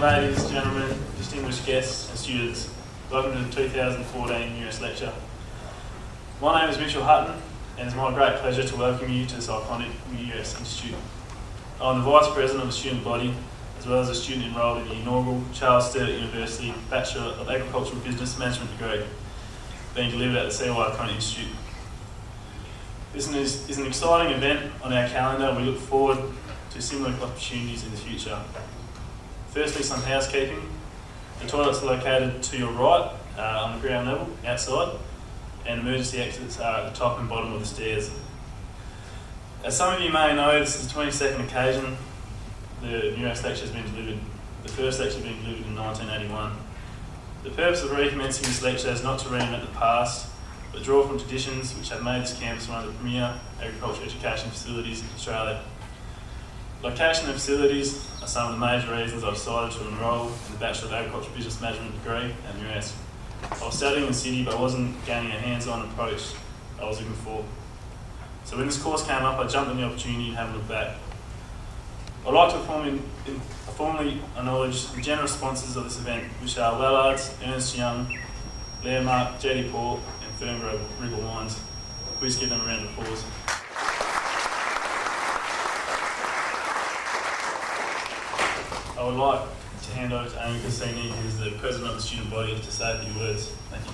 ladies, gentlemen, distinguished guests and students, welcome to the 2014 Muresk Lecture. My name is Mitchell Hutton and it's my great pleasure to welcome you to this iconic Muresk Institute. I'm the Vice President of the student body as well as a student enrolled in the inaugural Charles Sturt University Bachelor of Agricultural Business Management degree being delivered at the CY Conant Institute. This is an exciting event on our calendar and we look forward to similar opportunities in the future. Firstly, some housekeeping. The toilets are located to your right on the ground level, outside, and emergency exits are at the top and bottom of the stairs. As some of you may know, this is the 22nd occasion the Muresk Lecture has been delivered, the first lecture being delivered in 1981. The purpose of recommencing this lecture is not to reinvent the past, but draw from traditions which have made this campus one of the premier agricultural education facilities in Australia. Location and facilities are some of the major reasons I've decided to enrol in the Bachelor of Agricultural Business Management degree at Muresk. I was studying in the city but I wasn't gaining a hands-on approach I was looking for. So when this course came up, I jumped on the opportunity and haven't looked back. I'd like to formally acknowledge the generous sponsors of this event, which are Lillard's, Ernst Young, Learmark, Jetty Port and Ferngrove Wriggle Wines. Please give them a round of applause. I would like to hand over to Amy Cassini, who is the President of the student body, to say a few words. Thank you.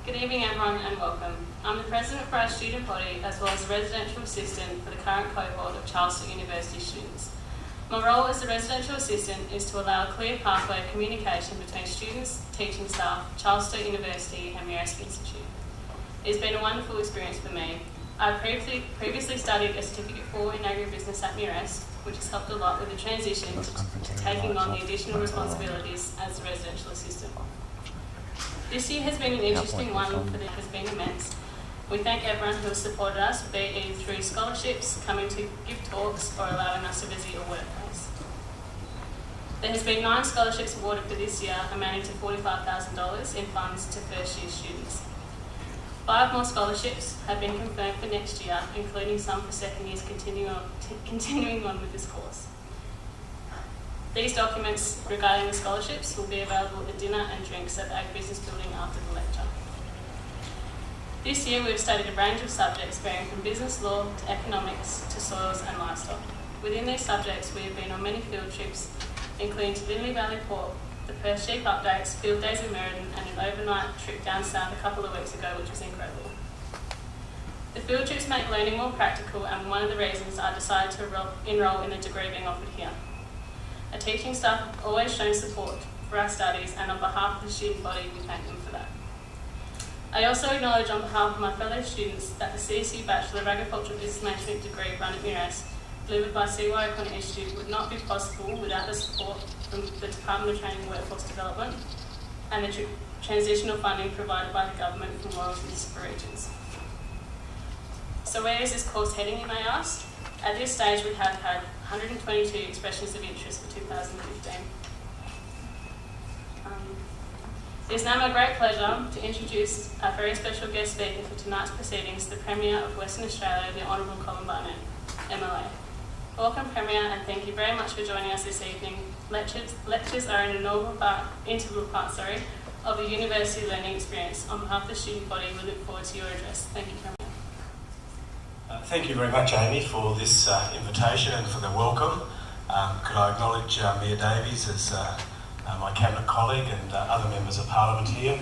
Good evening everyone and welcome. I'm the President for our student body as well as a residential assistant for the current cohort of Charles Sturt University students. My role as a residential assistant is to allow a clear pathway of communication between students, teaching staff, Charles Sturt University and Muresk Institute. It's been a wonderful experience for me. I previously studied a Certificate 4 in Agribusiness at Muresk, which has helped a lot with the transition to taking on the additional responsibilities as a residential assistant. This year has been an interesting one for the has been immense. We thank everyone who has supported us, be it either through scholarships, coming to give talks, or allowing us to visit your workplace. There has been 9 scholarships awarded for this year, amounting to $45,000 in funds to first year students. 5 more scholarships have been confirmed for next year, including some for second years continuing on with this course. These documents regarding the scholarships will be available at the dinner and drinks at the Ag Business Building after the lecture. This year we've studied a range of subjects varying from business law to economics to soils and livestock. Within these subjects we have been on many field trips, including to Lindley Valley Port, the Perth Sheep Updates, Field Days in Meriden and an overnight trip down south a couple of weeks ago, which was incredible. The field trips make learning more practical and one of the reasons I decided to enrol in the degree being offered here. Our teaching staff have always shown support for our studies and on behalf of the student body we thank them for that. I also acknowledge on behalf of my fellow students that the CSU Bachelor of Agricultural Business Management degree run at Muresk, delivered by CY Conant Institute, would not be possible without the support from the Department of Training and Workforce Development and the transitional funding provided by the government from royalties for regions. So where is this course heading, you may ask? At this stage we have had 122 expressions of interest for 2015. It is now my great pleasure to introduce our very special guest speaker for tonight's proceedings, the Premier of Western Australia, the Hon Colin Barnett MLA. Welcome Premier and thank you very much for joining us this evening. Lectures are an integral part of the university learning experience. On behalf of the student body we look forward to your address. Thank you Premier. Thank you very much, Amy, for this invitation and for the welcome. Could I acknowledge Mia Davies as my cabinet colleague and other members of Parliament here,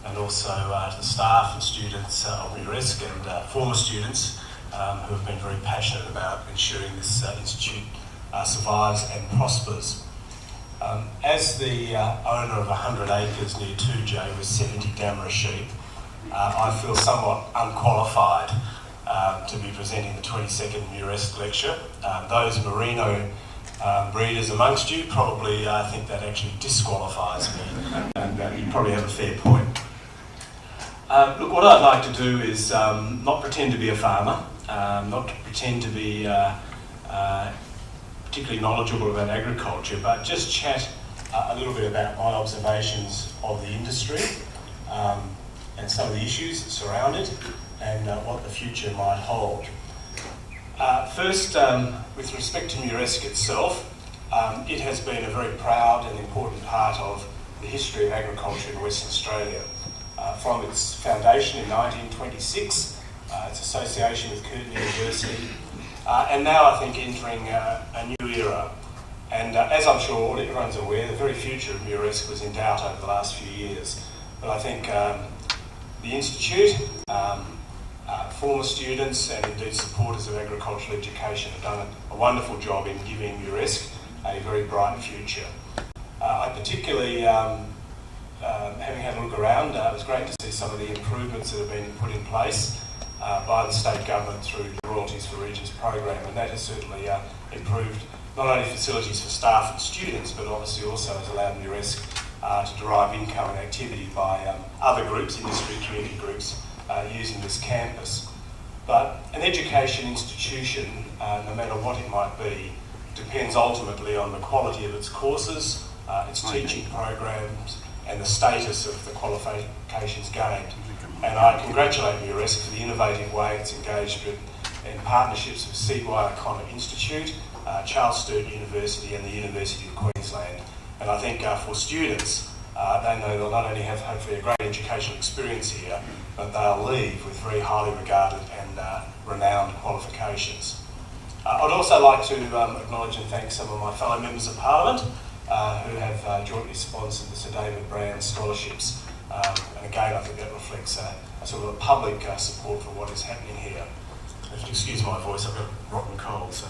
and also the staff and students of Muresk and former students who have been very passionate about ensuring this institute survives and prospers. As the owner of 100 acres near 2J with 70 Damara sheep, I feel somewhat unqualified to be presenting the 22nd Muresk Lecture. Those merino breeders amongst you probably think that actually disqualifies me, and you probably have a fair point. Look, what I'd like to do is not pretend to be a farmer. not to pretend to be particularly knowledgeable about agriculture, but just chat a little bit about my observations of the industry and some of the issues that surround it and what the future might hold. First, with respect to Muresk itself, it has been a very proud and important part of the history of agriculture in Western Australia. From its foundation in 1926, its association with Curtin University, and now I think entering a new era. And as I'm sure everyone's aware, the very future of Muresk was in doubt over the last few years. But I think the Institute, former students and indeed supporters of agricultural education have done a wonderful job in giving Muresk a very bright future. I particularly, having had a look around, it was great to see some of the improvements that have been put in place by the state government through the Royalties for Regions program, and that has certainly improved not only facilities for staff and students, but obviously also has allowed Muresk to derive income and activity by other groups, industry, community groups, using this campus. But an education institution, no matter what it might be, depends ultimately on the quality of its courses, its teaching programs, and the status of the qualifications gained. And I congratulate Muresk for the innovative way it's engaged in partnerships with Seedwire Connor Institute, Charles Sturt University and the University of Queensland. And I think for students, they know they'll not only have hopefully a great educational experience here, but they'll leave with very highly regarded and renowned qualifications. I'd also like to acknowledge and thank some of my fellow members of Parliament who have jointly sponsored the Sir David Brown scholarships. And again, I think that reflects a sort of a public support for what is happening here. If you excuse my voice, I've got a rotten cold, so.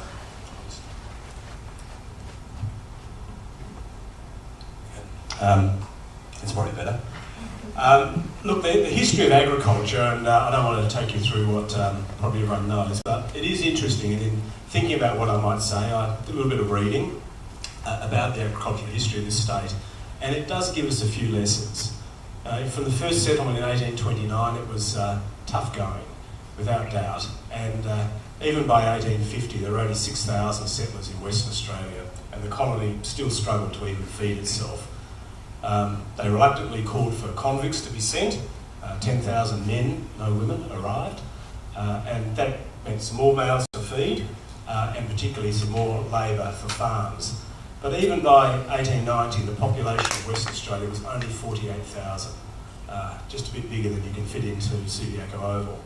It's probably better. Look, the history of agriculture, and I don't want to take you through what probably everyone knows, but it is interesting, and in thinking about what I might say, I did a little bit of reading about the agricultural history of this state, and it does give us a few lessons. From the first settlement in 1829, it was tough going, without doubt, and even by 1850 there were only 6,000 settlers in Western Australia, and the colony still struggled to even feed itself. They reluctantly called for convicts to be sent. 10,000 men, no women, arrived, and that meant some more mouths to feed, and particularly some more labour for farms. But even by 1890, the population of Western Australia was only 48,000, just a bit bigger than you can fit into Subiaco Oval.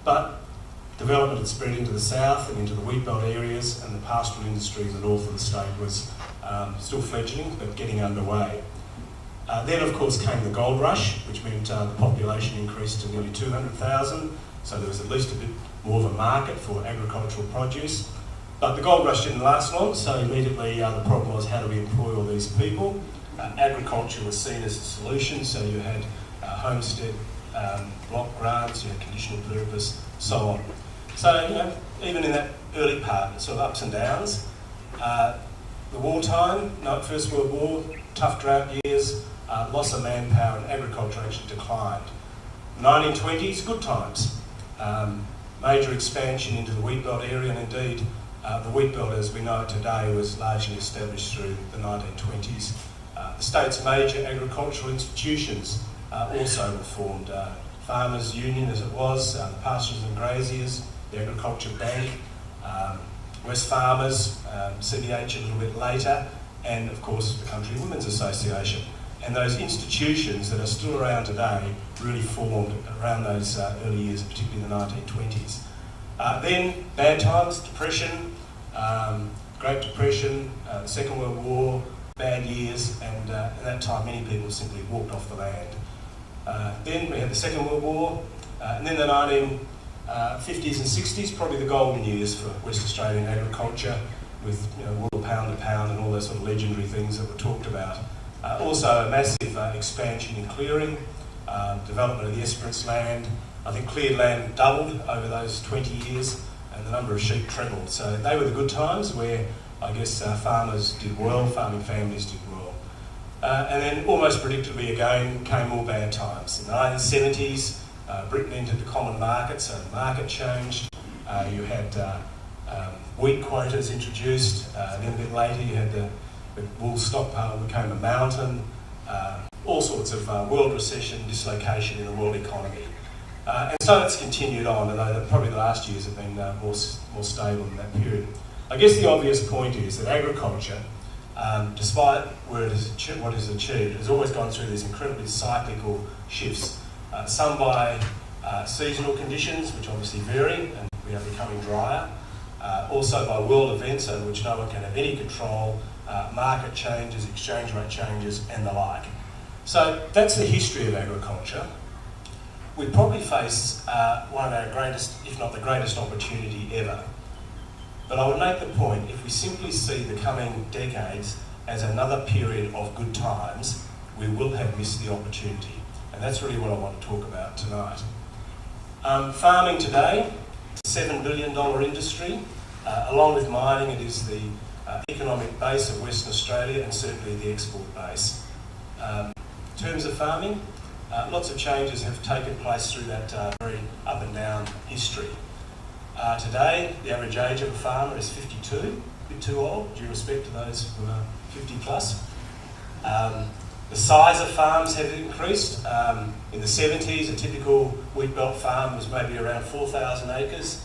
But development had spread into the south and into the wheat belt areas, and the pastoral industry in the north of the state was still fledgling, but getting underway. Then, of course, came the gold rush, which meant the population increased to nearly 200,000, so there was at least a bit more of a market for agricultural produce. But the gold rush didn't last long, so immediately the problem was, how do we employ all these people? Agriculture was seen as a solution, so you had homestead block grants, you had conditional purpose, so on. So, you know, even in that early part, sort of ups and downs. The wartime, First World War, tough drought years, loss of manpower, and agriculture actually declined. 1920s, good times. Major expansion into the wheat belt area, and indeed the wheat belt as we know it today was largely established through the 1920s. The state's major agricultural institutions also were formed. Farmers' Union as it was, the Pastures and Graziers, the Agriculture Bank, West Farmers, CBH a little bit later, and of course the Country Women's Association. And those institutions that are still around today really formed around those early years, particularly in the 1920s. Then bad times, depression, Great Depression, the Second World War, bad years, and at that time many people simply walked off the land. Then we had the Second World War, and then the 1950s and 60s, probably the golden years for West Australian agriculture, with World Pound to Pound and all those sort of legendary things that were talked about. Also a massive expansion in clearing, development of the Esperance land. I think cleared land doubled over those 20 years, and the number of sheep trebled. So they were the good times where I guess farmers did well, farming families did well. And then almost predictably again came more bad times. In the 1970s, Britain entered the common market, so the market changed. You had wheat quotas introduced, then a bit later you had the wool stockpile became a mountain, all sorts of world recession, dislocation in the world economy. And so it's continued on, although probably the last years have been more stable in that period. I guess the obvious point is that agriculture, despite what it has achieved, has always gone through these incredibly cyclical shifts. Some by seasonal conditions, which obviously vary, and we are becoming drier. Also by world events over which no one can have any control, market changes, exchange rate changes, and the like. So that's the history of agriculture. We probably face one of our greatest, if not the greatest opportunity ever. But I would make the point, if we simply see the coming decades as another period of good times, we will have missed the opportunity. And that's really what I want to talk about tonight. Farming today, $7 billion industry. Along with mining, it is the economic base of Western Australia and certainly the export base. In terms of farming, lots of changes have taken place through that very up and down history. Today, the average age of a farmer is 52, a bit too old, due respect to those who are 50 plus. The size of farms have increased. In the 70s, a typical wheat belt farm was maybe around 4,000 acres.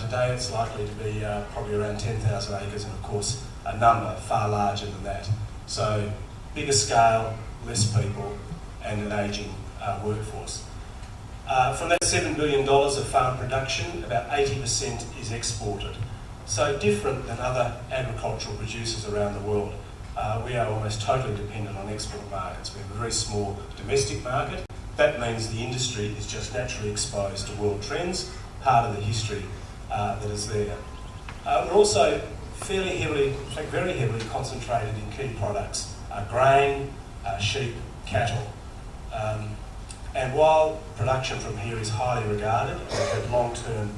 Today it's likely to be probably around 10,000 acres, and of course a number far larger than that. So bigger scale, less people, and an ageing workforce. From that $7 billion of farm production, about 80% is exported. So different than other agricultural producers around the world. We are almost totally dependent on export markets. We have a very small domestic market. That means the industry is just naturally exposed to world trends, part of the history that is there. We're also fairly heavily, in fact very heavily concentrated in key products, grain, sheep, cattle. And while production from here is highly regarded, and we've had long-term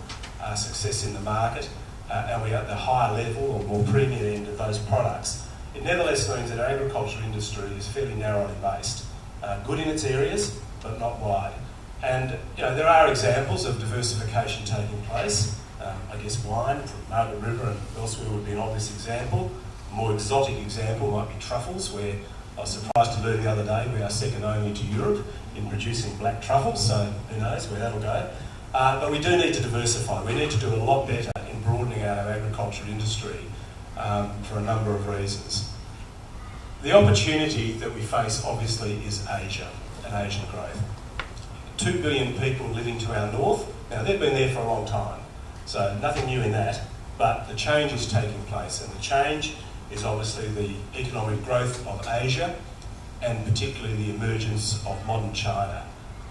success in the market, and we are at the higher level or more premium end of those products, it nevertheless means that our agriculture industry is fairly narrowly based. Good in its areas, but not wide. And there are examples of diversification taking place. I guess wine from Margaret River and elsewhere would be an obvious example. A more exotic example might be truffles, where I was surprised to learn the other day we are second only to Europe in producing black truffles, so who knows where that'll go. But we do need to diversify. We need to do a lot better in broadening out our agriculture industry for a number of reasons. The opportunity that we face obviously is Asia and Asian growth. 2 billion people living to our north. Now they've been there for a long time, so nothing new in that, but the change is taking place, and the change is obviously the economic growth of Asia and particularly the emergence of modern China.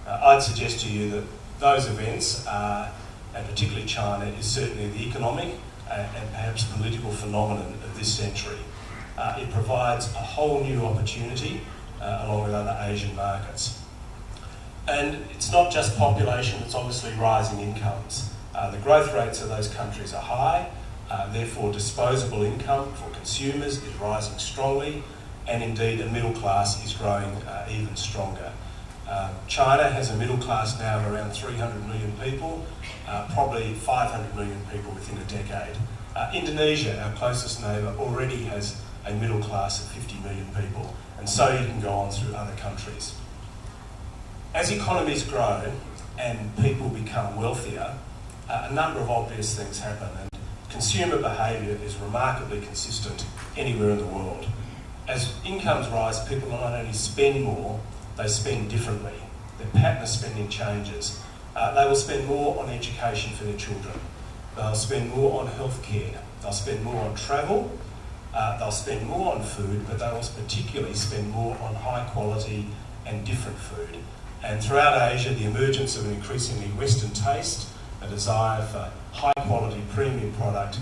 I'd suggest to you that those events, and particularly China, is certainly the economic and perhaps political phenomenon of this century. It provides a whole new opportunity along with other Asian markets. And it's not just population, it's obviously rising incomes. The growth rates of those countries are high, therefore disposable income for consumers is rising strongly, and indeed a middle class is growing even stronger. China has a middle class now of around 300 million people, probably 500 million people within a decade. Indonesia, our closest neighbour, already has a middle class of 50 million people, and so you can go on through other countries. As economies grow and people become wealthier, a number of obvious things happen, and consumer behaviour is remarkably consistent anywhere in the world. As incomes rise, people not only spend more, they spend differently. Their pattern of spending changes. They will spend more on education for their children. They'll spend more on healthcare. They'll spend more on travel. They'll spend more on food, but they'll particularly spend more on high quality and different food. And throughout Asia, the emergence of an increasingly Western taste, a desire for high quality premium product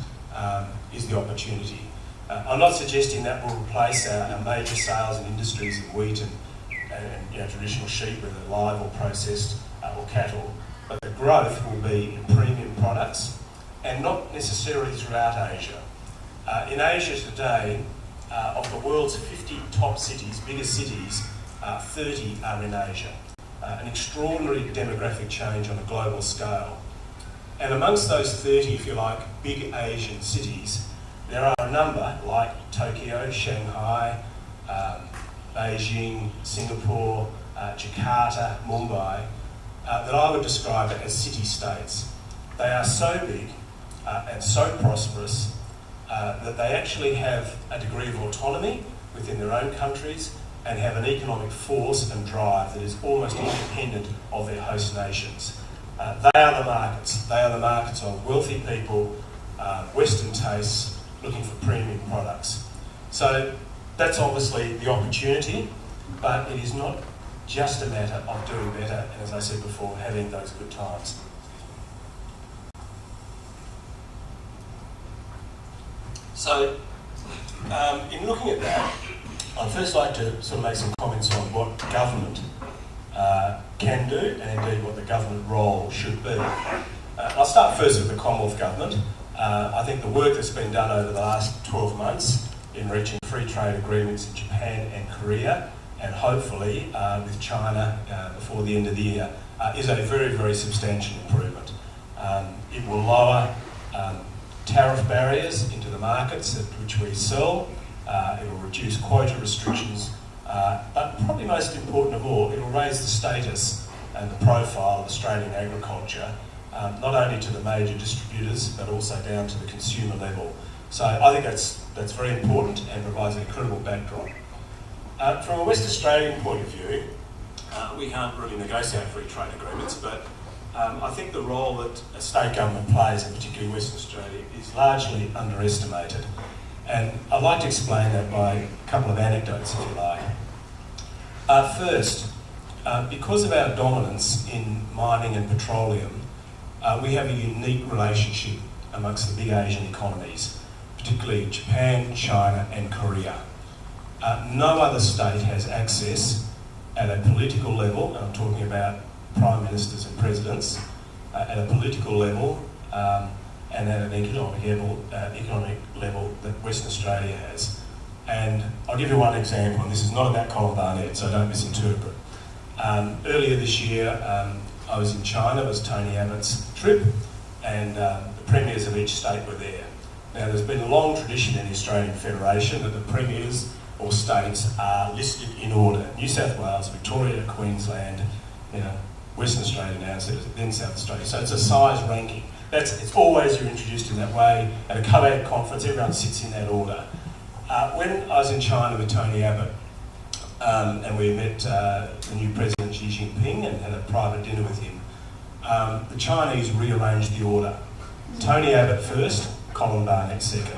is the opportunity. I'm not suggesting that will replace our major sales and industries in wheat and traditional sheep, whether live or processed or cattle, but the growth will be in premium products and not necessarily throughout Asia. In Asia today, of the world's 50 top cities, biggest cities, 30 are in Asia. an extraordinary demographic change on a global scale. And amongst those 30, if you like, big Asian cities, there are a number like Tokyo, Shanghai, Beijing, Singapore, Jakarta, Mumbai, that I would describe as city-states. They are so big and so prosperous that they actually have a degree of autonomy within their own countries and have an economic force and drive that is almost independent of their host nations. They are the markets. They are the markets of wealthy people, Western tastes, looking for premium products. So that's obviously the opportunity, but it is not just a matter of doing better, and as I said before, having those good times. So, in looking at that, I'd first like to sort of make some comments on what government can do, and indeed what the government role should be. I'll start first with the Commonwealth Government. I think the work that's been done over the last 12 months in reaching free trade agreements in Japan and Korea, and hopefully with China before the end of the year, is a very, very substantial improvement. It will lower tariff barriers into the markets at which we sell. It will reduce quota restrictions, but probably most important of all, it will raise the status and the profile of Australian agriculture, not only to the major distributors, but also down to the consumer level. So I think that's very important and provides an incredible backdrop. From a West Australian point of view, we can't really negotiate free trade agreements, but I think the role that a state government plays, and particularly Western Australia, is largely underestimated. And I'd like to explain that by a couple of anecdotes, if you like. First, because of our dominance in mining and petroleum, we have a unique relationship amongst the big Asian economies, particularly Japan, China and Korea. No other state has access at a political level, and I'm talking about prime ministers and presidents, at a political level and at an economic level that Western Australia has. And I'll give you one example, and this is not about Colin Barnett, so don't misinterpret. Earlier this year, I was in China. It was Tony Abbott's trip, and the premiers of each state were there. Now, there's been a long tradition in the Australian Federation that the premiers or states are listed in order. New South Wales, Victoria, Queensland, Western Australia now, then South Australia. So it's a size ranking. It's always you're introduced in that way. At a COAG conference, everyone sits in that order. When I was in China with Tony Abbott, and we met the new President Xi Jinping and had a private dinner with him, the Chinese rearranged the order. Tony Abbott first, Colin Barnett second.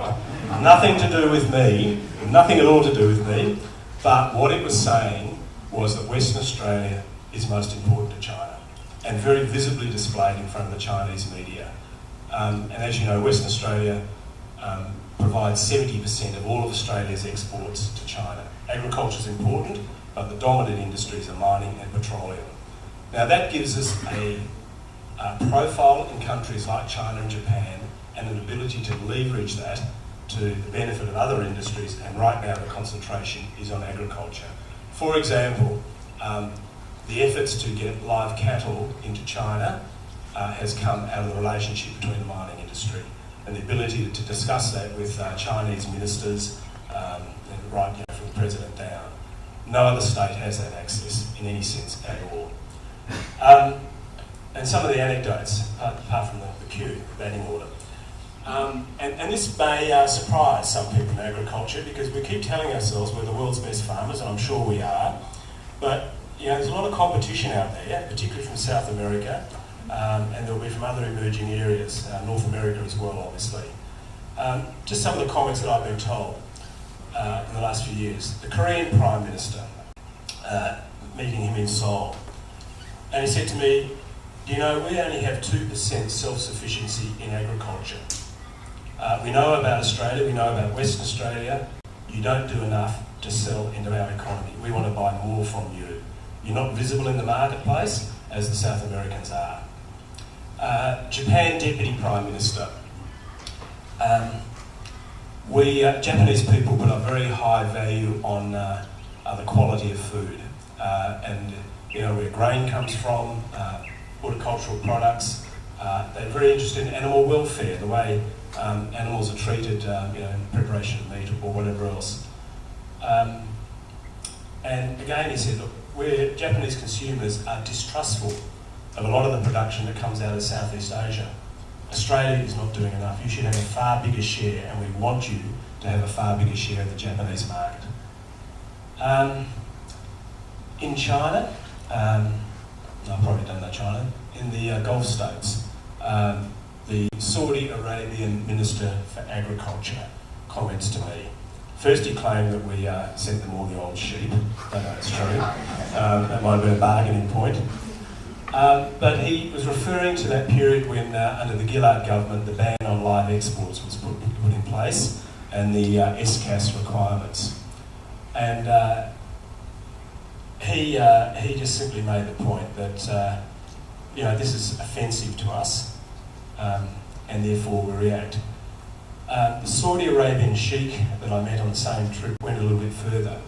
Nothing to do with me, nothing at all to do with me, but what it was saying was that Western Australia is most important to China, and very visibly displayed in front of the Chinese media. And as you know, Western Australia provides 70% of all of Australia's exports to China. Agriculture is important, but the dominant industries are mining and petroleum. Now that gives us a profile in countries like China and Japan, and an ability to leverage that to the benefit of other industries, and right now the concentration is on agriculture. For example, the efforts to get live cattle into China has come out of the relationship between the mining industry, and the ability to discuss that with Chinese ministers, and right from the president down. No other state has that access in any sense at all. And some of the anecdotes, apart from the queue, batting order. And this may surprise some people in agriculture, because we keep telling ourselves we're the world's best farmers, and I'm sure we are, but there's a lot of competition out there, particularly from South America, and there'll be from other emerging areas, North America as well, obviously. Just some of the comments that I've been told in the last few years. The Korean Prime Minister, meeting him in Seoul, and he said to me, we only have 2% self-sufficiency in agriculture. We know about Australia, we know about Western Australia. You don't do enough to sell into our economy. We want to buy more from you. You're not visible in the marketplace as the South Americans are. Japan Deputy Prime Minister. We Japanese people put a very high value on the quality of food. And where grain comes from, horticultural products. They're very interested in animal welfare, the way animals are treated, in preparation of meat or whatever else. And again, he said, look, where Japanese consumers are distrustful of a lot of the production that comes out of Southeast Asia, Australia is not doing enough. You should have a far bigger share, and we want you to have a far bigger share of the Japanese market. In China, I've probably done that China, in the Gulf states, the Saudi Arabian Minister for Agriculture comments to me. First he claimed that we sent them all the old sheep. I don't know it's true. That might have been a bargaining point. But he was referring to that period when, under the Gillard government, the ban on live exports was put in place, and the SCAS requirements. And he just simply made the point that this is offensive to us, and therefore we react. The Saudi Arabian sheikh that I met on the same trip went a little bit further.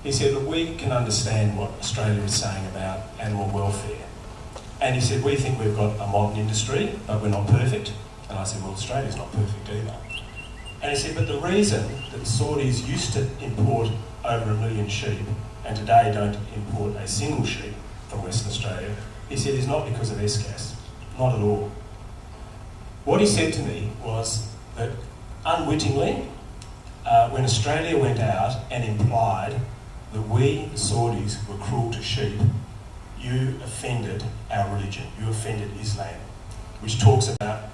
He said, look, we can understand what Australia is saying about animal welfare. And he said, we think we've got a modern industry, but we're not perfect. And I said, well, Australia's not perfect either. And he said, but the reason that the Saudis used to import over 1 million sheep and today don't import a single sheep from Western Australia, he said, is not because of SCAS. Not at all. What he said to me was that unwittingly, when Australia went out and implied that we, the Saudis, were cruel to sheep, you offended our religion. You offended Islam, which talks about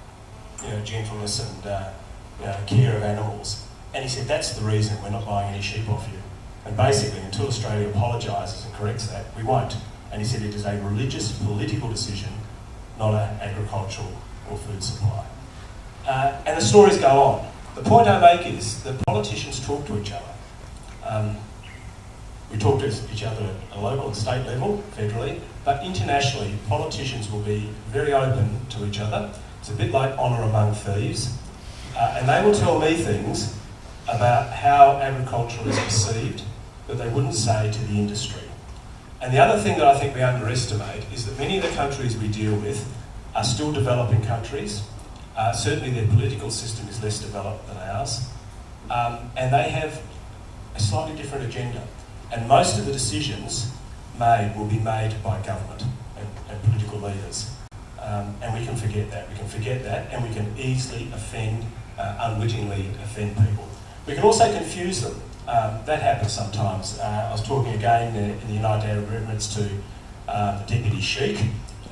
gentleness and care of animals. And he said, that's the reason we're not buying any sheep off you. And basically, until Australia apologises and corrects that, we won't. And he said it is a religious, political decision, not an agricultural or food supply. And the stories go on. The point I make is that politicians talk to each other. We talk to each other at a local and state level, federally, but internationally, politicians will be very open to each other. It's a bit like honour among thieves. And they will tell me things about how agriculture is perceived that they wouldn't say to the industry. And the other thing that I think we underestimate is that many of the countries we deal with are still developing countries. Certainly their political system is less developed than ours. And they have a slightly different agenda. And most of the decisions made will be made by government and political leaders. And we can forget that. We can forget that, and we can easily unwittingly offend people. We can also confuse them. That happens sometimes. I was talking again in the United Arab Emirates to the Deputy Sheikh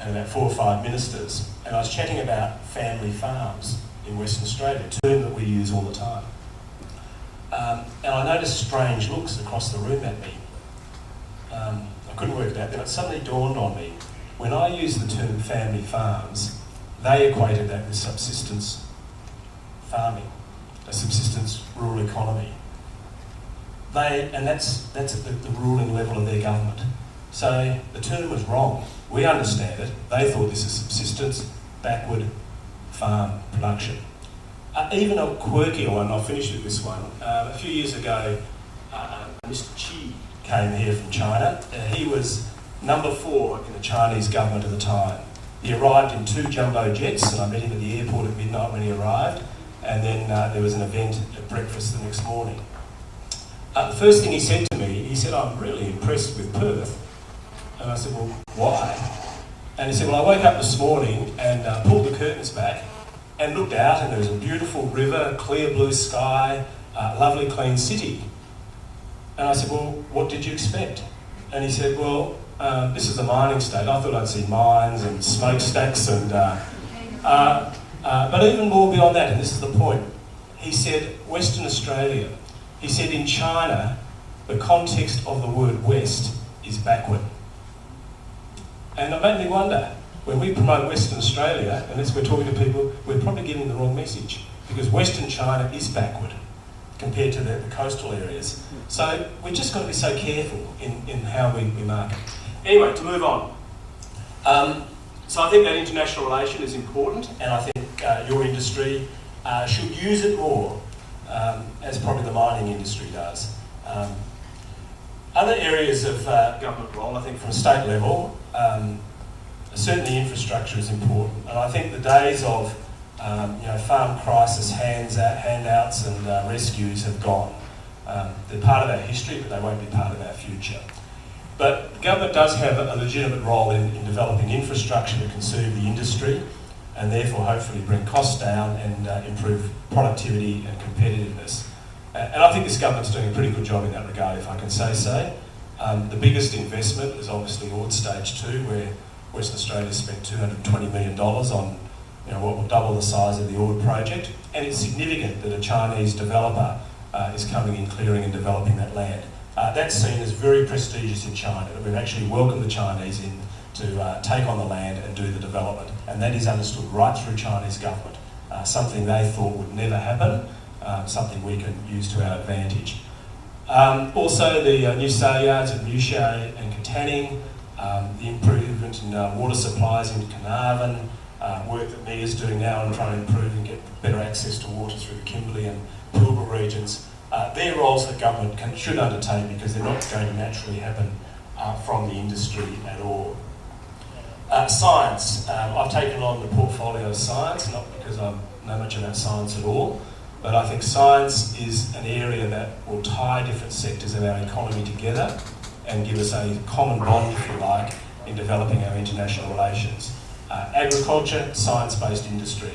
and about 4 or 5 ministers, and I was chatting about family farms in Western Australia, a term that we use all the time. And I noticed strange looks across the room at me. I couldn't work it out, then it suddenly dawned on me. When I used the term family farms, they equated that with subsistence farming, a subsistence rural economy. And that's at the ruling level of their government. So the term was wrong. We understand it. They thought this is subsistence, backward farm production. Even a quirkier one, I'll finish with this one. A few years ago, Mr. Xi came here from China. He was number 4 in the Chinese government at the time. He arrived in 2 jumbo jets, and I met him at the airport at midnight when he arrived, and then there was an event at breakfast the next morning. The first thing he said to me, he said, I'm really impressed with Perth. And I said, well, why? And he said, well, I woke up this morning and pulled the curtains back and looked out, and there was a beautiful river, clear blue sky, lovely clean city. And I said, well, what did you expect? And he said, well, this is a mining state. I thought I'd see mines and smokestacks and... but even more beyond that, and this is the point, he said, Western Australia. He said, in China, the context of the word West is backward. And it made me wonder, when we promote Western Australia, unless we're talking to people, we're probably giving the wrong message, because Western China is backward compared to the coastal areas. So we've just got to be so careful in how we market. Anyway, to move on. So I think that international relation is important, and I think your industry should use it more, as probably the mining industry does. Other areas of government role, I think from a state level, certainly infrastructure is important. And I think the days of farm crisis handouts and rescues have gone. They're part of our history, but they won't be part of our future. But the government does have a legitimate role in developing infrastructure to conserve the industry and therefore hopefully bring costs down and improve productivity and competitiveness. And I think this government's doing a pretty good job in that regard, if I can say so. The biggest investment is obviously Ord Stage 2, where Western Australia spent $220 million on what will double the size of the Ord project. And it's significant that a Chinese developer is coming in, clearing and developing that land. That's seen as very prestigious in China, that we've actually welcomed the Chinese in to take on the land and do the development. And that is understood right through Chinese government, something they thought would never happen, something we can use to our advantage. Also the new sale yards at Muresk and Katanning, the improvement in water supplies into Carnarvon, work that Mia's doing now and trying to improve and get better access to water through the Kimberley and Pilbara regions. They're roles that government should undertake because they're not going to naturally happen from the industry at all. Science. I've taken on the portfolio of science, not because I know much about science at all, but I think science is an area that will tie different sectors of our economy together and give us a common bond, if you like, in developing our international relations. Agriculture, science-based industry.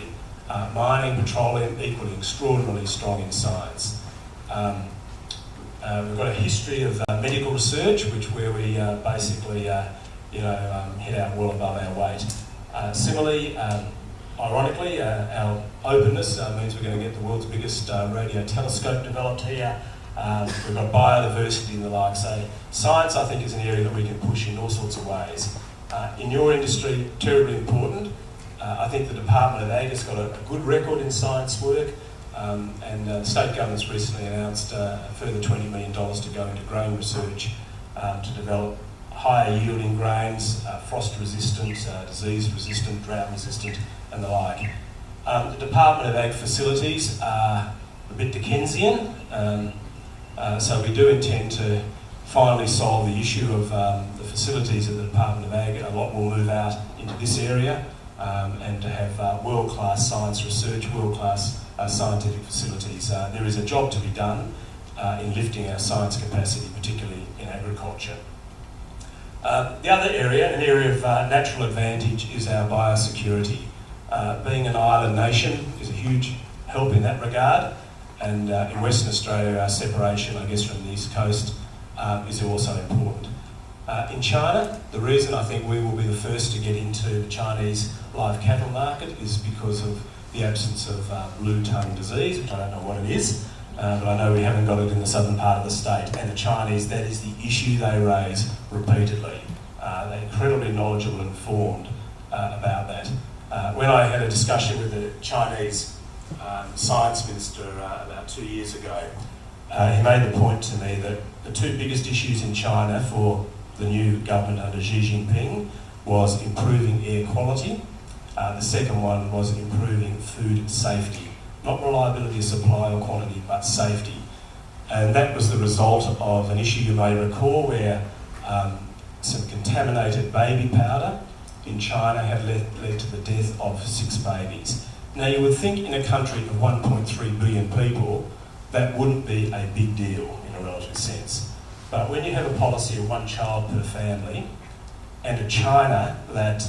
Mining, petroleum, equally extraordinarily strong in science. We've got a history of medical research, where we basically hit out well above our weight. Similarly, ironically, our openness means we're going to get the world's biggest radio telescope developed here. We've got biodiversity and the like. So science, I think, is an area that we can push in all sorts of ways. In your industry, terribly important. I think the Department of Ag has got a good record in science work, and the state government's recently announced a further $20 million to go into grain research to develop higher yielding grains, frost resistant, disease resistant, drought resistant and the like. The Department of Ag facilities are a bit Dickensian, so we do intend to finally solve the issue of the facilities of the Department of Ag. A lot will move out into this area and to have world-class science research, world-class scientific facilities. There is a job to be done in lifting our science capacity, particularly in agriculture. The other area, an area of natural advantage, is our biosecurity. Being an island nation is a huge help in that regard, and in Western Australia our separation, I guess, from the East Coast is also important. In China, the reason I think we will be the first to get into the Chinese live cattle market is because of the absence of blue tongue disease, which I don't know what it is, but I know we haven't got it in the southern part of the state. And the Chinese, that is the issue they raise repeatedly. They're incredibly knowledgeable and informed about that. When I had a discussion with the Chinese science minister about 2 years ago, he made the point to me that the two biggest issues in China for the new government under Xi Jinping was improving air quality. The second one was improving food safety. Not reliability of supply or quantity, but safety. And that was the result of an issue you may recall where some contaminated baby powder in China had led to the death of 6 babies. Now you would think in a country of 1.3 billion people that wouldn't be a big deal in a relative sense. But when you have a policy of 1 child per family and a China that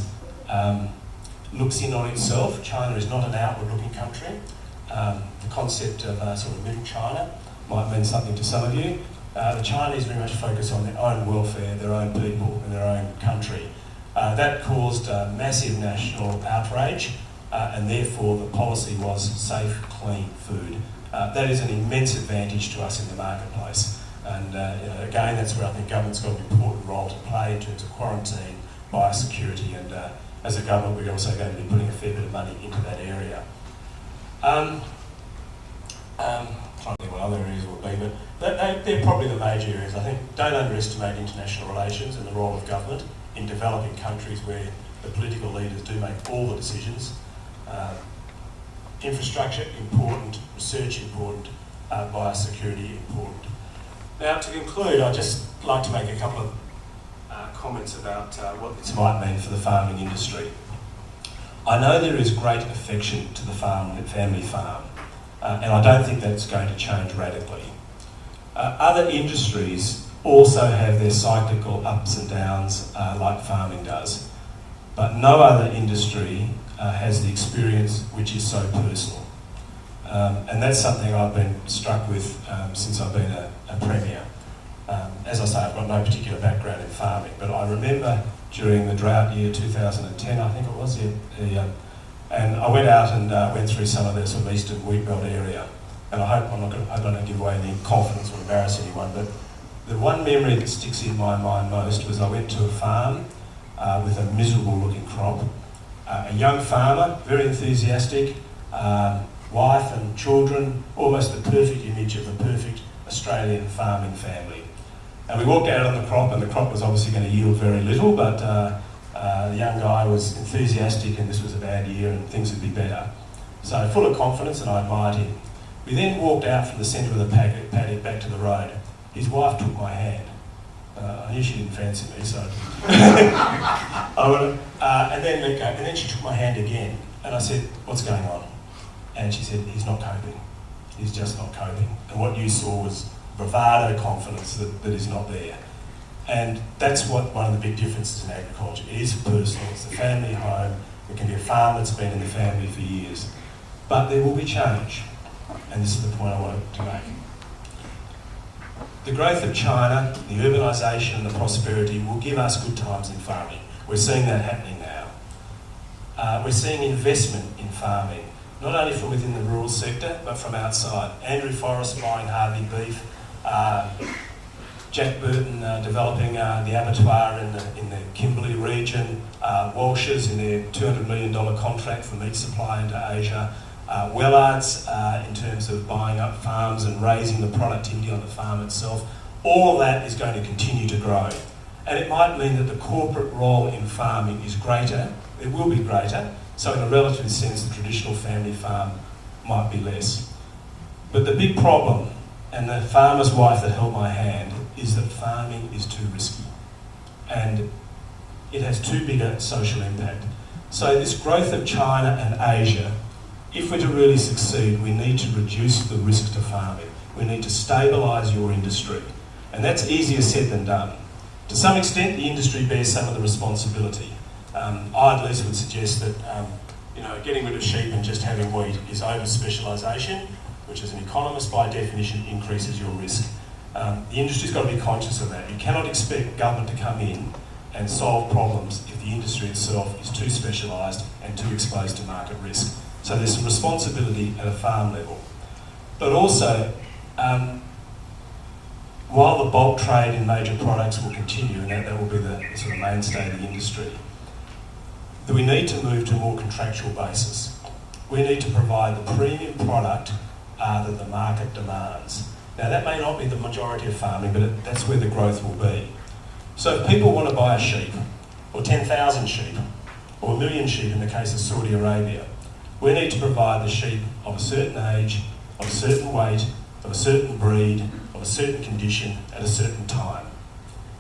looks in on itself, China is not an outward-looking country. The concept of sort of middle China might mean something to some of you. The Chinese very much focus on their own welfare, their own people and their own country. That caused massive national outrage and therefore the policy was safe, clean food. That is an immense advantage to us in the marketplace. And again, that's where I think government's got an important role to play in terms of quarantine, biosecurity, and as a government we're also going to be putting a fair bit of money into that area. Trying to think what other areas will be, but they're probably the major areas. I think don't underestimate international relations and the role of government in developing countries where the political leaders do make all the decisions. Infrastructure important, research important, biosecurity important. Now, to conclude, I'd just like to make a couple of comments about what this might mean for the farming industry. I know there is great affection to the family farm, and I don't think that's going to change radically. Other industries also have their cyclical ups and downs like farming does, but no other industry has the experience which is so personal. And that's something I've been struck with since I've been a Premier. As I say, I've got no particular background in farming, but I remember during the drought year 2010, I think it was, and I went out and went through some of the sort of eastern wheat belt area. And I hope I don't give away any confidence or embarrass anyone, but the one memory that sticks in my mind most was I went to a farm with a miserable looking crop. A young farmer, very enthusiastic, wife and children, almost the perfect image of a perfect Australian farming family. And we walked out on the crop, and the crop was obviously going to yield very little, but the young guy was enthusiastic, and this was a bad year and things would be better. So full of confidence, and I admired him. We then walked out from the centre of the paddock back to the road. His wife took my hand. I knew she didn't fancy me, so... and then she took my hand again, and I said, "What's going on?" And she said, "He's not coping. He's just not coping." And what you saw was bravado confidence that is not there. And that's what one of the big differences in agriculture. It is personal, it's the family home, it can be a farm that's been in the family for years. But there will be change, and this is the point I wanted to make. The growth of China, the urbanisation and the prosperity will give us good times in farming. We're seeing that happening now. We're seeing investment in farming, not only from within the rural sector, but from outside. Andrew Forrest buying Harvey beef, Jack Burton developing the abattoir in the Kimberley region, Walsh's in their $200 million contract for meat supply into Asia, Wellard's in terms of buying up farms and raising the productivity on the farm itself. All of that is going to continue to grow. And it might mean that the corporate role in farming is greater, it will be greater, so in a relative sense the traditional family farm might be less. But the big problem, and the farmer's wife that held my hand, is that farming is too risky. And it has too big a social impact. So this growth of China and Asia, if we're to really succeed, we need to reduce the risk to farming. We need to stabilise your industry. And that's easier said than done. To some extent, the industry bears some of the responsibility. I at least would suggest that getting rid of sheep and just having wheat is over-specialisation, which as an economist by definition increases your risk. The industry's got to be conscious of that. You cannot expect government to come in and solve problems if the industry itself is too specialised and too exposed to market risk. So there's some responsibility at a farm level. But also, while the bulk trade in major products will continue, and that will be the sort of mainstay of the industry, that we need to move to a more contractual basis. We need to provide the premium product that the market demands. Now that may not be the majority of farming, but that's where the growth will be. So if people want to buy a sheep, or 10,000 sheep, or 1 million sheep in the case of Saudi Arabia, we need to provide the sheep of a certain age, of a certain weight, of a certain breed, of a certain condition, at a certain time.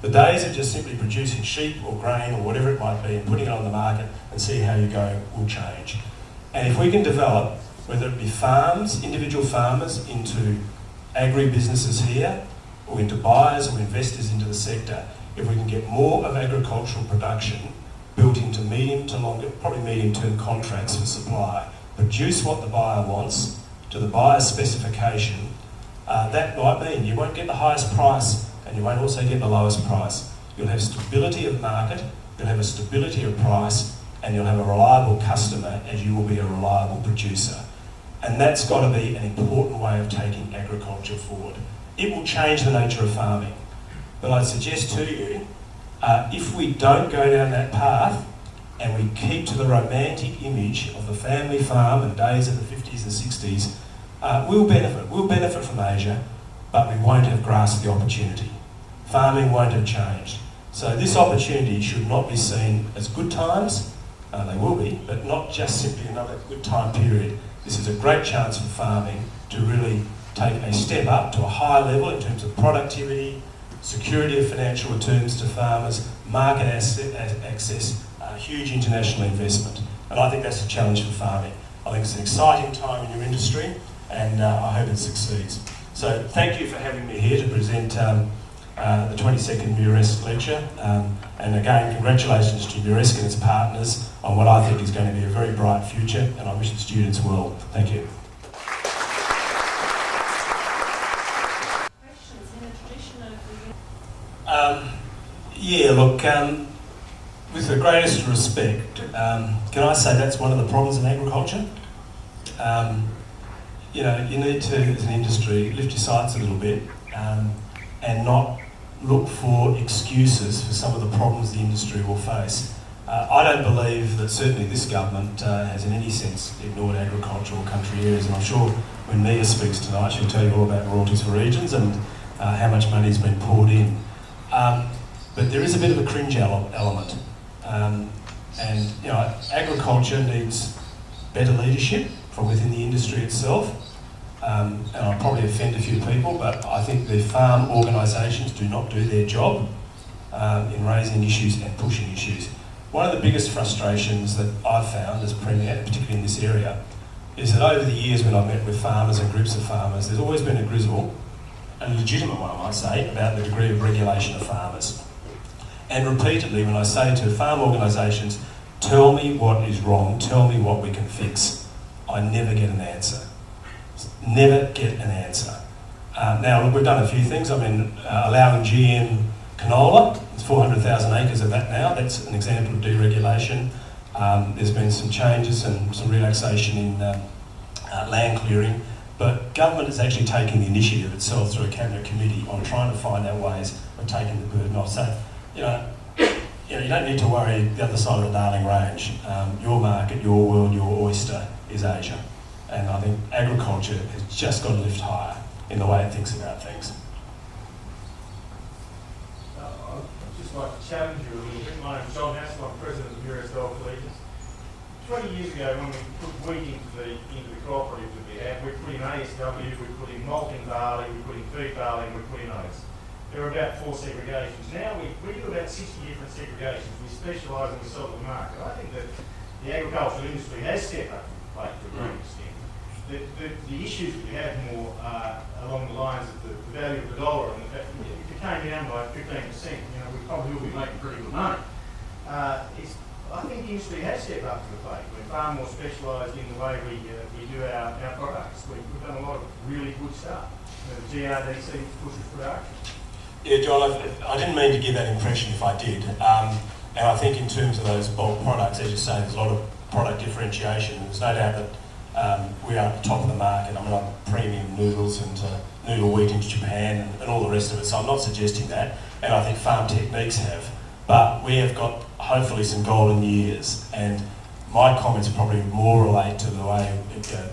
The days of just simply producing sheep or grain or whatever it might be and putting it on the market and see how you go will change. And if we can develop, whether it be farms, individual farmers into agri-businesses here, or into buyers or investors into the sector, if we can get more of agricultural production built into medium to longer, probably medium-term contracts for supply, produce what the buyer wants to the buyer's specification, that might mean you won't get the highest price and you won't also get the lowest price. You'll have stability of market, you'll have a stability of price, and you'll have a reliable customer as you will be a reliable producer. And that's got to be an important way of taking agriculture forward. It will change the nature of farming. But I'd suggest to you, if we don't go down that path and we keep to the romantic image of the family farm and days of the 50s and 60s, we'll benefit. We'll benefit from Asia, but we won't have grasped the opportunity. Farming won't have changed. So this opportunity should not be seen as good times. They will be, but not just simply another good time period. This is a great chance for farming to really take a step up to a higher level in terms of productivity, security of financial returns to farmers, market access, huge international investment. And I think that's a challenge for farming. I think it's an exciting time in your industry, and I hope it succeeds. So thank you for having me here to present the 22nd Muresk Lecture. And again, congratulations to Muresk and its partners on what I think is going to be a very bright future, and I wish the students well. Thank you. Questions in the tradition of with the greatest respect, can I say that's one of the problems in agriculture? You need to, as an industry, lift your sights a little bit and not look for excuses for some of the problems the industry will face. I don't believe that certainly this government has in any sense ignored agricultural country areas, and I'm sure when Mia speaks tonight she'll tell you all about royalties for regions and how much money's been poured in. But there is a bit of a cringe element. Agriculture needs better leadership from within the industry itself. And I'll probably offend a few people, but I think the farm organisations do not do their job in raising issues and pushing issues. One of the biggest frustrations that I've found as Premier, particularly in this area, is that over the years when I've met with farmers and groups of farmers, there's always been a grizzle, a legitimate one I might say, about the degree of regulation of farmers. And repeatedly when I say to farm organisations, tell me what is wrong, tell me what we can fix, I never get an answer. Never get an answer. Now, look, we've done a few things. I mean, allowing GM canola, it's 400,000 acres of that now. That's an example of deregulation. There's been some changes and some relaxation in land clearing, but government is actually taking the initiative itself through a cabinet committee on trying to find out ways of taking the burden off. So, you don't need to worry the other side of the Darling Range. Your market, your world, your oyster is Asia. And I think agriculture has just got to lift higher in the way it thinks about things. I'd just like to challenge you a little bit. My name's John Hassel, I'm president of Muresk Lecture. 20 years ago, when we put wheat into the cooperatives that we have, we put in ASW, we put in malting barley, we put in feed barley, and we put in oats. There were about 4 segregations. Now we do about 60 different segregations. We specialise and we sell to the market. I think that the agricultural industry has stepped up to the plate to a great extent. The issues that we have more along the lines of the value of the dollar and the fact that if it came down by 15%, we probably will be making pretty good money. I think the industry has stepped up to the plate. We're far more specialised in the way we do our products. We've done a lot of really good stuff. The GRDC pushes production. Yeah, John, I didn't mean to give that impression if I did. And I think in terms of those bulk products, as you say, there's a lot of product differentiation. There's no doubt that we are at the top of the market. I mean, like premium noodles and noodle wheat into Japan and all the rest of it. So I'm not suggesting that. And I think farm techniques have. But we have got hopefully some golden years. And my comments probably more relate to the way, the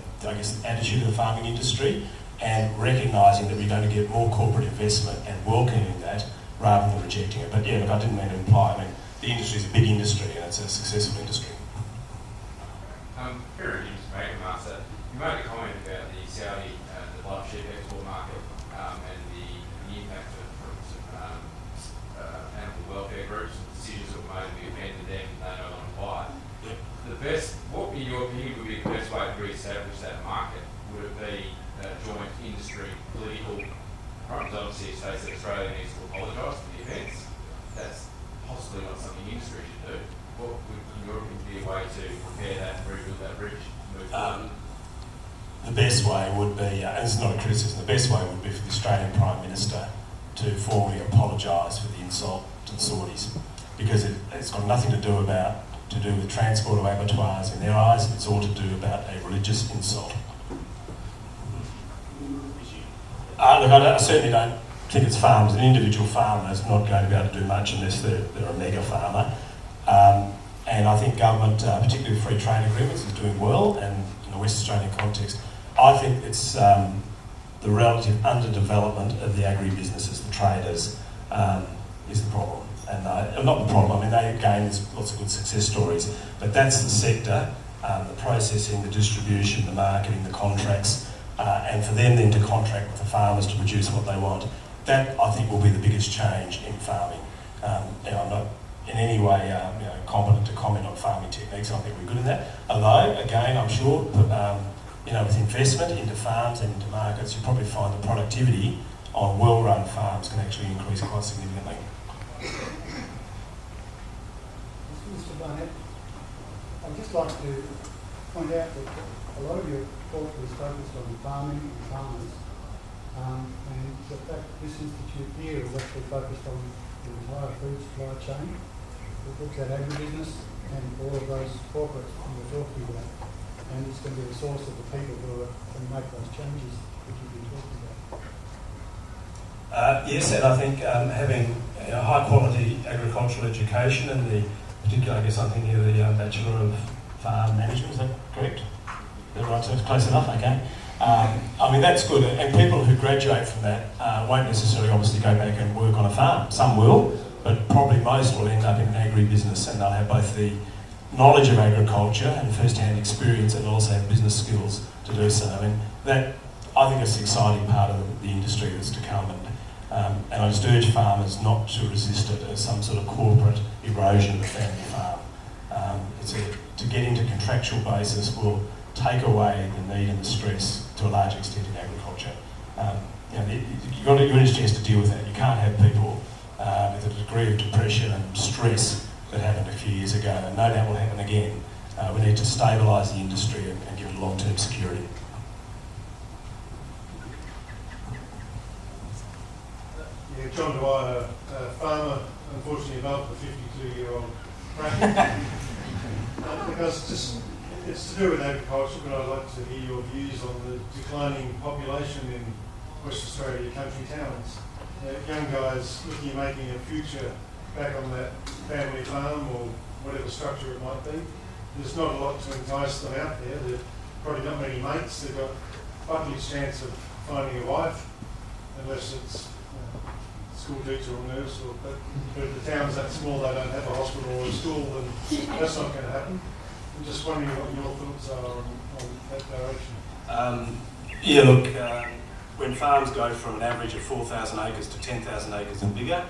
attitude of the farming industry and recognising that we're going to get more corporate investment and welcoming that rather than rejecting it. But yeah, look, I didn't mean to imply. I mean, the industry is a big industry and it's a successful industry. Very interesting, Master. You made a comment about the Saudi, the live sheep export market, and the impact of animal welfare groups, decisions that were made to be abandoned them, they no longer buy. Yep. What in your opinion would be the best way to re-establish that market? Would it be joint industry, political problems? Obviously, it states that Australia needs to apologise for the events. That's possibly not something the industry should do. What would, in your opinion, be a way to repair that, rebuild that bridge, move forward? The best way would be, and this is not a criticism, the best way would be for the Australian Prime Minister to formally apologise for the insult to the Saudis, because it's got nothing to do with transport of abattoirs in their eyes. It's all to do about a religious insult. Look, I certainly don't think it's farmers. An individual farmer is not going to be able to do much unless they're a mega farmer. And I think government, particularly with free trade agreements, is doing well, and in the West Australian context, I think it's the relative underdevelopment of the agribusinesses, the traders, is the problem. And not the problem, I mean, there's lots of good success stories, but that's the sector, the processing, the distribution, the marketing, the contracts, and for them then to contract with the farmers to produce what they want. That, I think, will be the biggest change in farming. I'm not in any way competent to comment on farming techniques. I think we're good in that. Although, again, I'm sure, with investment into farms and into markets, you'll probably find the productivity on well-run farms can actually increase quite significantly. Mr. Barnett, I'd just like to point out that a lot of your talk was focused on farming and farmers, and the fact that this institute here is actually focused on the entire food supply chain. It looks at agribusiness and all of those corporates you were talking about, and it's going to be the source of the people who are going to make those changes that you've been talking about. Yes, and I think having high quality agricultural education and the particular, I guess I'm thinking of the Bachelor of Farm Management, is that correct? Is that right? So it's close enough, okay. I mean, that's good, and people who graduate from that won't necessarily obviously go back and work on a farm. Some will, but probably most will end up in agribusiness, and they'll have both the knowledge of agriculture and first-hand experience, and also have business skills to do so. I mean, that, I think, is the exciting part of the industry that's to come, and I just urge farmers not to resist it as some sort of corporate erosion of the family farm. To get into contractual basis will take away the need and the stress to a large extent in agriculture. You've got a chance to deal with that. You can't have people with a degree of depression and stress that happened a few years ago, and no doubt will happen again. We need to stabilise the industry and give it long-term security. Yeah, John Dwyer, a farmer, unfortunately above the 52-year-old bracket. Because it's to do with agriculture, but I'd like to hear your views on the declining population in West Australia country towns. Young guys looking at making a future back on that family farm or whatever structure it might be. There's not a lot to entice them out there. There's probably not many mates. They've got Buckley's chance of finding a wife, unless it's school teacher or nurse, but if the town's that small they don't have a hospital or a school, then that's not going to happen. I'm just wondering what your thoughts are on that direction. Yeah, look, when farms go from an average of 4,000 acres to 10,000 acres and bigger,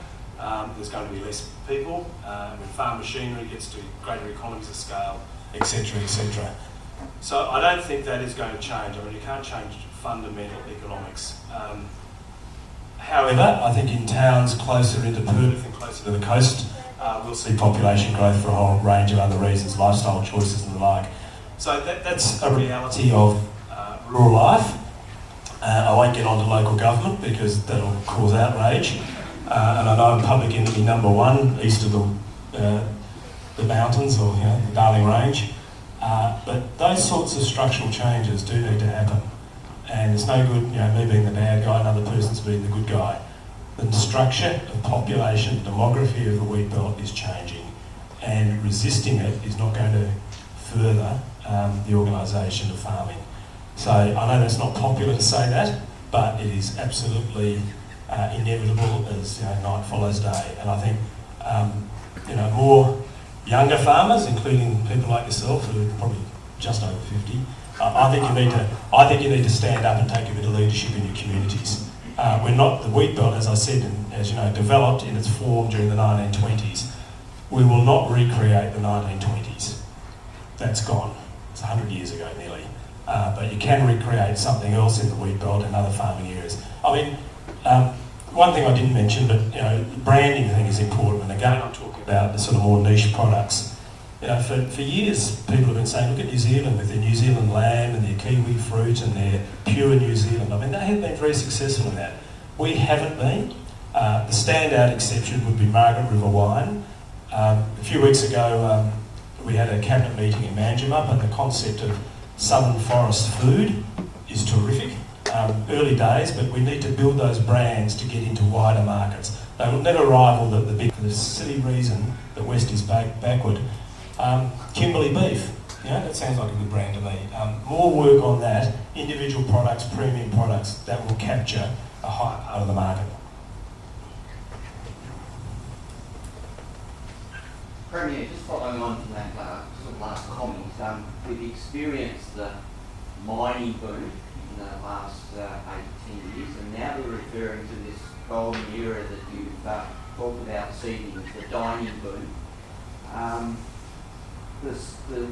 there's going to be less people. When farm machinery gets to greater economies of scale, etc., etc. So I don't think that is going to change. I mean, you can't change fundamental economics. However, I think in towns closer into Perth and closer to the coast, we'll see population growth for a whole range of other reasons, lifestyle choices and the like. So that's a reality of rural life. I won't get onto local government because that'll cause outrage. And I know I'm public enemy number one east of the mountains or the Darling Range. But those sorts of structural changes do need to happen. And it's no good, me being the bad guy and other person's being the good guy. The structure of population, the demography of the wheat belt is changing, and resisting it is not going to further the organisation of farming. So I know that's not popular to say that, but it is absolutely inevitable as night follows day. And I think more younger farmers, including people like yourself who are probably just over 50, I think you need to stand up and take a bit of leadership in your communities. We're not, the wheat belt, as I said, and as you know, developed in its form during the 1920s. We will not recreate the 1920s. That's gone. It's 100 years ago nearly. But you can recreate something else in the wheat belt and other farming areas. I mean, one thing I didn't mention, but the branding thing is important. And again, I'm talking about the sort of more niche products. For years, people have been saying, look at New Zealand with their New Zealand lamb and their kiwi fruit and their pure New Zealand. I mean, they have been very successful in that. We haven't been. The standout exception would be Margaret River wine. A few weeks ago, we had a cabinet meeting in Manjimup, and the concept of southern forest food is terrific. Early days, but we need to build those brands to get into wider markets. They will never rival the big, for the silly reason that West is backward. Kimberley beef, that sounds like a good brand to me. More work on that, individual products, premium products, that will capture a high part of the market. Premier, just following on from that sort of last comment, we've experienced the mining boom in the last 8 to 10 years, and now they're referring to this golden era that you've talked about this evening, the dining boom. The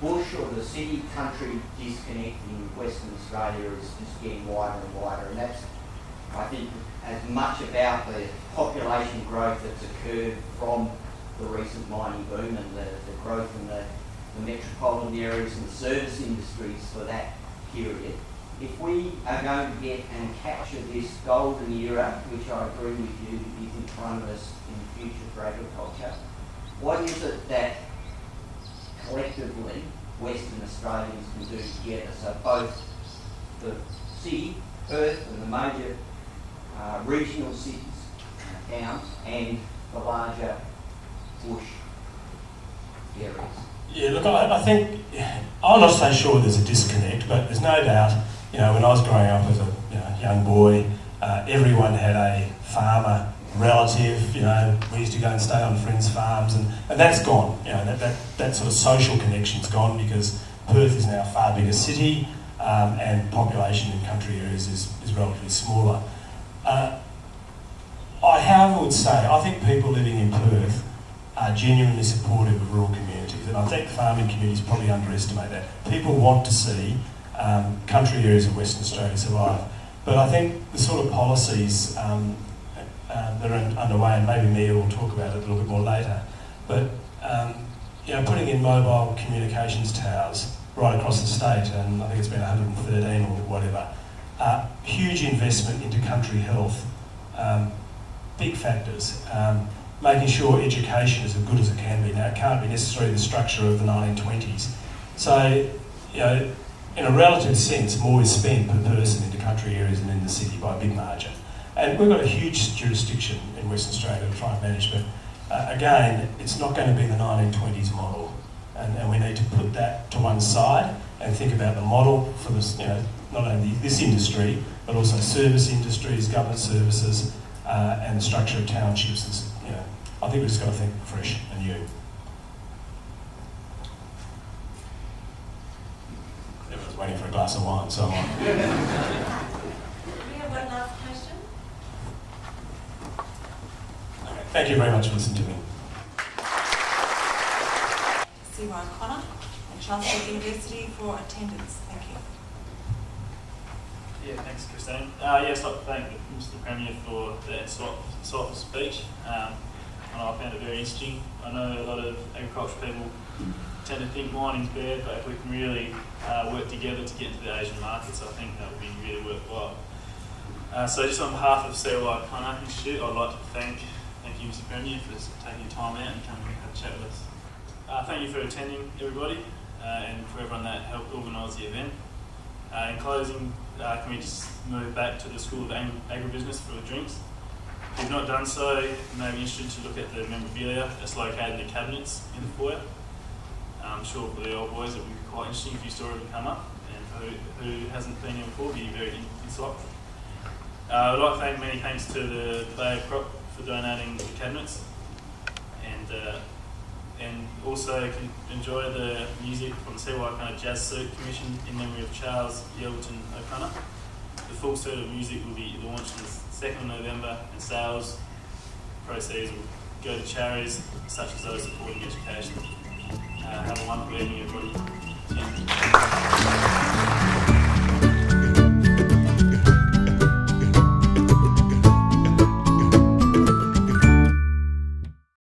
bush or the city-country disconnect in Western Australia is just getting wider and wider, and that's, I think, as much about the population growth that's occurred from the recent mining boom and the growth in the metropolitan areas and the service industries for that period. If we are going to get and capture this golden era, which I agree with you is in front of us in the future for agriculture, what is it that collectively Western Australians can do together? So both the city, Perth and the major regional cities, towns, and the larger bush areas. Yeah, look, I think, I'm not so sure there's a disconnect, but there's no doubt, when I was growing up as a young boy, everyone had a farmer relative, we used to go and stay on friends' farms, and that's gone. That sort of social connection's gone because Perth is now a far bigger city, and population in country areas is relatively smaller. I would say, I think people living in Perth are genuinely supportive of rural communities, and I think farming communities probably underestimate that. People want to see country areas of Western Australia survive, but I think the sort of policies that are underway, and maybe Mia will talk about it a little bit more later, but putting in mobile communications towers right across the state, and I think it's been 113 or whatever, huge investment into country health, big factors. Making sure education is as good as it can be. Now, it can't be necessarily the structure of the 1920s. So, in a relative sense, more is spent per person into country areas than in the city by a big margin. And we've got a huge jurisdiction in Western Australia to try and manage, but again, it's not going to be the 1920s model. And we need to put that to one side and think about the model for this, not only this industry, but also service industries, government services, and the structure of townships. I think we've just got to think fresh and new. Everyone's waiting for a glass of wine, so am I. Do we have one last question? Okay, thank you very much for listening to me. Hon Connor and Charles Sturt University for attendance. Thank you. Yeah, thanks, Christine. Yes, I'd like to thank Mr. Premier for that insightful speech. I found it very interesting. I know a lot of agricultural people tend to think mining's bad, but if we can really work together to get into the Asian markets, I think that would be really worthwhile. So just on behalf of CLI Barnett Institute, I'd like to thank you, Mr. Premier, for taking your time out and coming and have a chat with us. Thank you for attending, everybody, and for everyone that helped organise the event. In closing, can we just move back to the School of Agribusiness for drinks? If you've not done so, you may be interested to look at the memorabilia that's located in the cabinets in the foyer. I'm sure for the old boys it would be quite interesting if you saw it come up, and for who hasn't been here before, it'd be very insightful. I'd like to thank many thanks to the Bay of Crop for donating the cabinets, and also can enjoy the music from the CY kind of Jazz Suit Commission in memory of Charles Yelverton O'Connor. The full set of music will be launched on the 2nd of November, and sales proceeds will go to charities such as those supporting education. Have a wonderful evening, everybody.